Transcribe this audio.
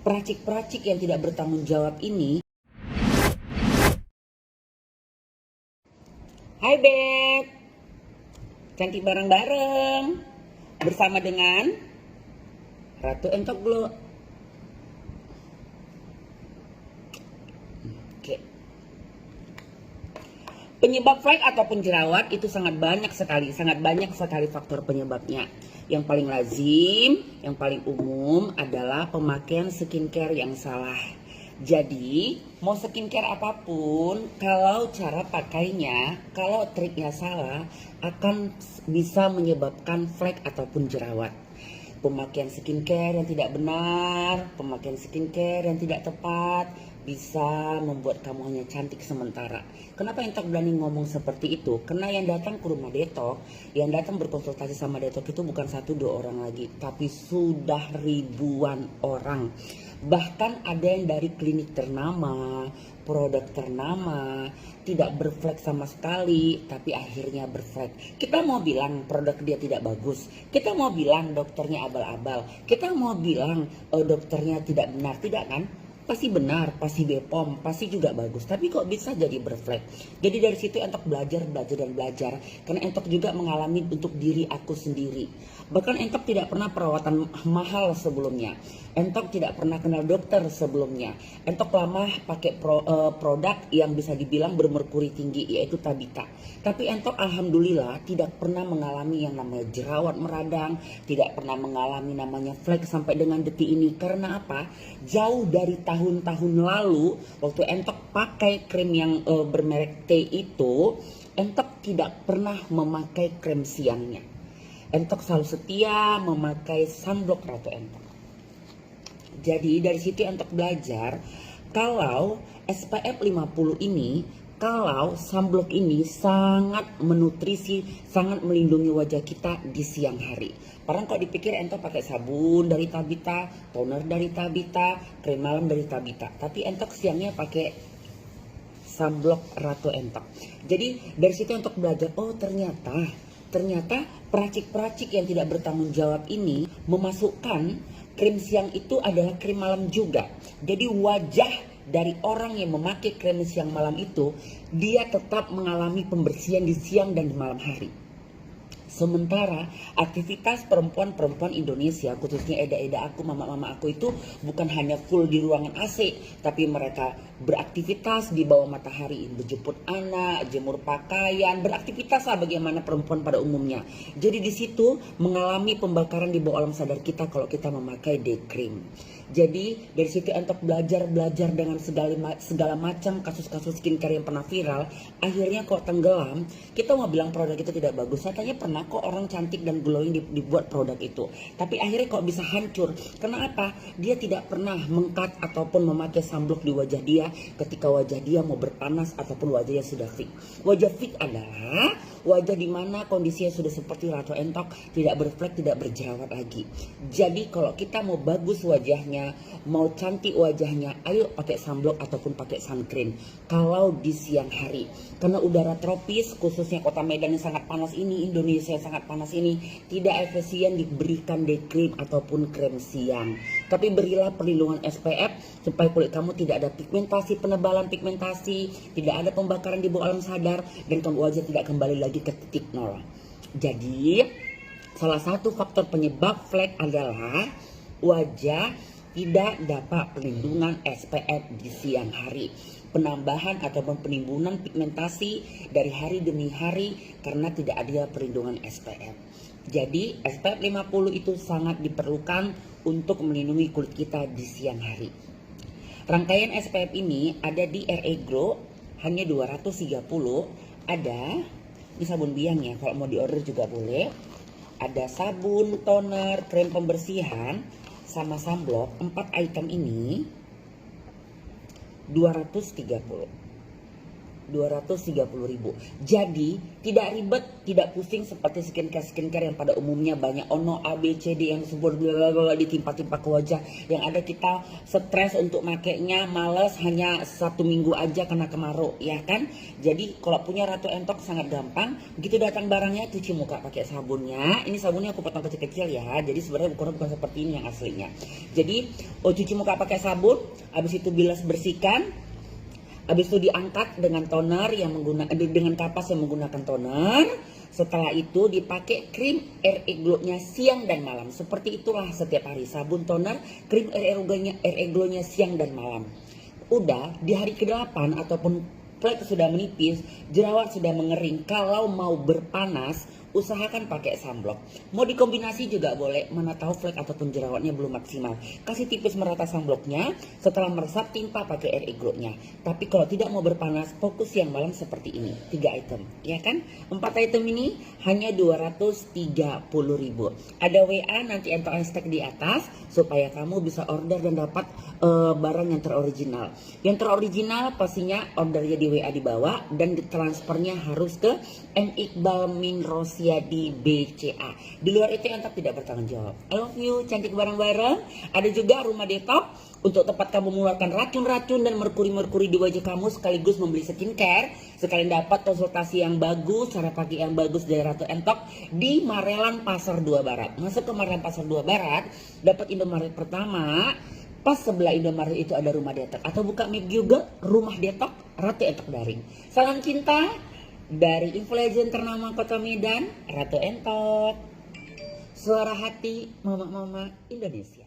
peracik-peracik yang tidak bertanggung jawab ini. Hai Beb, cantik bareng-bareng bersama dengan Ratu Entok Glow. Oke. Penyebab flek ataupun jerawat itu sangat banyak sekali faktor penyebabnya. Yang paling lazim, yang paling umum adalah pemakaian skincare yang salah. Jadi, mau skincare apapun, kalau cara pakainya, kalau triknya salah, akan bisa menyebabkan flek ataupun jerawat. Pemakaian skincare yang tidak benar, pemakaian skincare yang tidak tepat, bisa membuat kamu hanya cantik sementara. Kenapa Entok berani ngomong seperti itu? Karena yang datang ke rumah Detok, yang datang berkonsultasi sama Detok itu bukan 1-2 orang lagi, tapi sudah ribuan orang. Bahkan ada yang dari klinik ternama, produk ternama, tidak berflek sama sekali, tapi akhirnya berflek. Kita mau bilang produk dia tidak bagus, kita mau bilang dokternya abal-abal, kita mau bilang dokternya tidak benar, tidak kan? Pasti benar, pasti BPOM, pasti juga bagus. Tapi kok bisa jadi berflek? Jadi dari situ Entok belajar. Karena Entok juga mengalami untuk diri aku sendiri. Bahkan Entok tidak pernah perawatan mahal sebelumnya. Entok tidak pernah kenal dokter sebelumnya. Entok lama pakai produk yang bisa dibilang bermerkuri tinggi, yaitu Tabita. Tapi Entok alhamdulillah tidak pernah mengalami yang namanya jerawat meradang, tidak pernah mengalami namanya flek sampai dengan detik ini. Karena apa? Jauh dari tahun-tahun lalu waktu Entok pakai krim yang bermerek T itu, Entok tidak pernah memakai krim siangnya. Entok selalu setia memakai sunblock Ratu Entok. Jadi dari situ Entok belajar kalau SPF 50 ini, kalau sunblock ini sangat menutrisi, sangat melindungi wajah kita di siang hari. Padahal kalau dipikir Entok pakai sabun dari Tabita, toner dari Tabita, krim malam dari Tabita. Tapi Entok siangnya pakai sunblock Ratu Entok. Jadi dari situ Entok belajar, oh ternyata peracik-peracik yang tidak bertanggung jawab ini memasukkan krim siang itu adalah krim malam juga. Jadi wajah dari orang yang memakai krim siang malam itu, dia tetap mengalami pembersihan di siang dan di malam hari. Sementara aktivitas perempuan-perempuan Indonesia, khususnya eda-eda aku, mama-mama aku itu bukan hanya full di ruangan AC, tapi mereka beraktivitas di bawah matahari, menjemput anak, jemur pakaian, beraktivitas lah bagaimana perempuan pada umumnya. Jadi di situ mengalami pembakaran di bawah alam sadar kita kalau kita memakai day cream. Jadi dari situ Entok belajar dengan segala macam kasus-kasus skincare yang pernah viral. Akhirnya kok tenggelam, kita mau bilang produk itu tidak bagus. Saya tanya pernah kok orang cantik dan glowing dibuat produk itu. Tapi akhirnya kok bisa hancur. Karena apa? Dia tidak pernah mengkat ataupun memakai sunblock di wajah dia ketika wajah dia mau berpanas ataupun wajahnya sudah fit. Wajah fit adalah wajah dimana kondisinya sudah seperti Ratu Entok, tidak berflek, tidak berjerawat lagi. Jadi kalau kita mau bagus wajahnya, mau cantik wajahnya, ayo pakai sunblock ataupun pakai sun cream. Kalau di siang hari, karena udara tropis, khususnya kota Medan yang sangat panas ini, Indonesia yang sangat panas ini, tidak efisien diberikan day cream ataupun krim siang. Tapi berilah perlindungan SPF supaya kulit kamu tidak ada pigmentasi, penebalan pigmentasi, tidak ada pembakaran di bawah alam sadar, dan kamu wajah tidak kembali lagi ke titik nol. Jadi salah satu faktor penyebab flek adalah wajah tidak dapat perlindungan SPF di siang hari. Penambahan ataupun penimbunan pigmentasi dari hari demi hari karena tidak ada perlindungan SPF. Jadi SPF 50 itu sangat diperlukan untuk melindungi kulit kita di siang hari. Rangkaian SPF ini ada di RA Glow hanya 230. Ada ini sabun biang ya, kalau mau diorder juga boleh. Ada sabun, toner, krim pembersihan sama sunblock. 4 item ini 230. 230.000. Jadi tidak ribet, tidak pusing seperti skincare yang pada umumnya banyak ono A B C D yang sebut ditimpa-timpa ke wajah. Yang ada kita stres untuk makainya, males hanya 1 minggu aja kena kemarau, ya kan? Jadi kalau punya Ratu Entok sangat gampang. Begitu datang barangnya, cuci muka pakai sabunnya. Ini sabunnya aku potong kecil-kecil ya. Jadi sebenarnya ukurannya bukan seperti ini yang aslinya. Jadi cuci muka pakai sabun, habis itu bilas bersihkan. Habis itu diangkat dengan toner yang dengan kapas yang menggunakan toner. Setelah itu dipakai krim RE Glow-nya siang dan malam. Seperti itulah setiap hari, sabun, toner, krim RE Glow-nya siang dan malam. Udah di hari ke-8 ataupun flek sudah menipis, jerawat sudah mengering, kalau mau berpanas usahakan pakai sunblock. Mau dikombinasi juga boleh, mana tahu flek ataupun jerawatnya belum maksimal. Kasih tipis merata sunblocknya, setelah meresap timpa pakai RE Glow-nya. Tapi kalau tidak mau berpanas, fokus siang malam seperti ini, 3 item, ya kan? 4 item ini hanya 230.000. Ada WA nanti enter hashtag di atas supaya kamu bisa order dan dapat barang yang teroriginal. Yang teroriginal pastinya ordernya di WA di bawah dan transfernya harus ke M Iqbal Min Rosia di BCA. Di luar itu Entok tidak bertanggung jawab. I love you, cantik bareng-bareng. Ada juga rumah detox untuk tempat kamu mengeluarkan racun-racun dan merkuri-merkuri di wajah kamu, sekaligus membeli skincare, sekalian dapat konsultasi yang bagus, cara pakai yang bagus dari Ratu Entok di Marelan Pasar 2 Barat. Masuk ke Marelan Pasar 2 Barat, dapat Indomaret pertama. Pas sebelah Indomaret itu ada rumah detox, atau buka map juga rumah detox Ratu Entok Daring. Salam cinta dari influencer ternama Kota Medan, Ratu Entok. Suara hati mama-mama Indonesia.